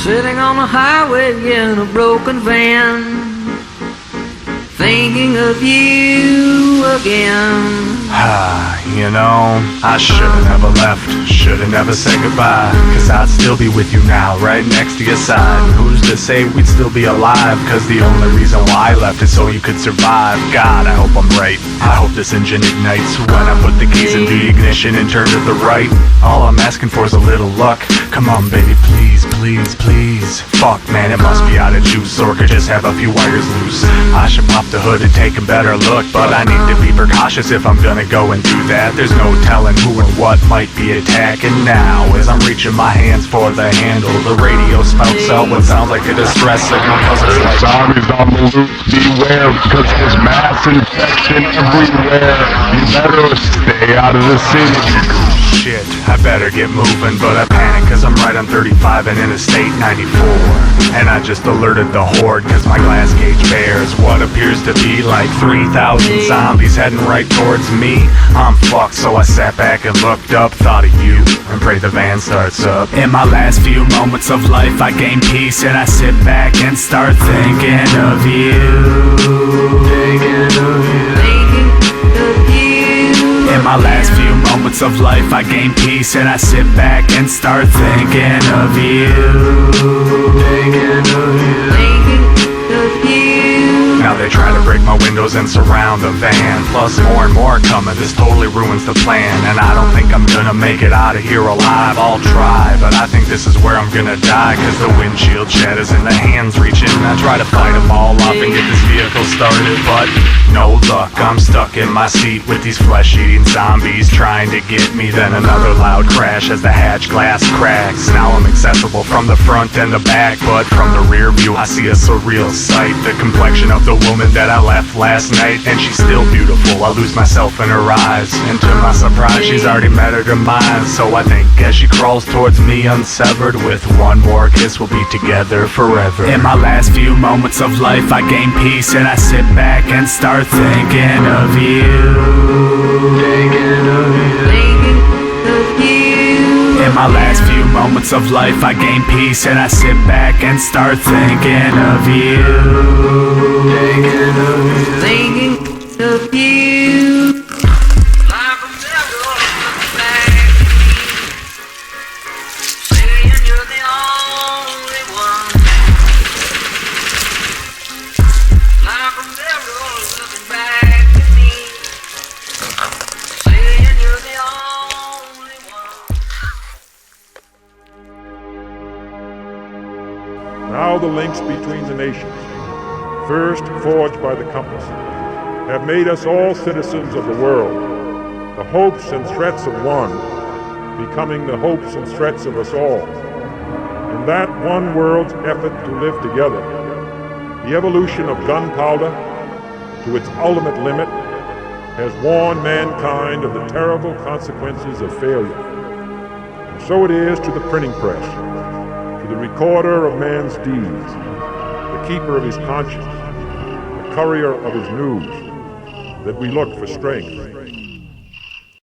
Sitting on the highway in a broken van, thinking of you again. You know, I should've never left, should've never said goodbye, 'cause I'd still be with you now, right next to your side. Who's to say we'd still be alive? 'Cause the only reason why I left is so you could survive. God, I hope I'm right, I hope this engine ignites when I put the keys in the ignition and turn to the right. All I'm asking for is a little luck. Come on baby, please, please, please. Fuck man, it must be out of juice, or could just have a few wires loose. I should pop the hood and take a better look, but I need to be precautious if I'm gonna go and do that. There's no telling who or what might be attacking now. As I'm reaching my hands for the handle, the radio spouts out what sounds like a distress signal, 'cause it's like zombies on the loose, beware, because there's mass infection everywhere. You better stay out of the city. shit, I better get moving, but I panic 'cause I'm right on 35 and Interstate 94. And I just alerted the horde 'cause my glass cage bears what appears to be like 3,000 zombies heading right towards me. I'm fucked, so I sat back and looked up, thought of you, and prayed the van starts up. In my last few moments of life I gain peace, and I sit back and start thinking of you. Thinking of you. In my last few moments of life I gain peace, and I sit back and start thinking of you. Thinking of you. Now they try to break my windows and surround the van, plus more and more coming. This totally ruins the plan, and I don't think I'm gonna make it out of here alive. I'll try, but I think this is where I'm gonna die, 'cause the windshield shatters and the hands reach in. I try to fight them all off and get this vehicle started, but no luck. I'm stuck in my seat with these flesh-eating zombies trying to get me. Then another loud crash as the hatch glass cracks. Now I'm accessible from the front and the back, but from the rear view I see a surreal sight. The complexion of the woman that I left last night, and she's still beautiful. I lose myself in her eyes, and to my surprise she's already met her demise. So I think as she crawls towards me unsevered, with one more kiss we'll be together forever. In my last few moments of life I gain peace, and I sit back and start thinking of you. Thinking of you. In my last few moments of life I gain peace, and I sit back and start thinking of you. Thinking of you. Thinking of you. Like a mirror back, saying you're the only one. Like a mirror looking back at me, saying you're the only one. Now the links between the nations, first forged by the compass, have made us all citizens of the world, the hopes and threats of one becoming the hopes and threats of us all. In that one world's effort to live together, the evolution of gunpowder to its ultimate limit has warned mankind of the terrible consequences of failure. And so it is to the printing press, to the recorder of man's deeds, the keeper of his conscience, the courier of his news, that we look for strength.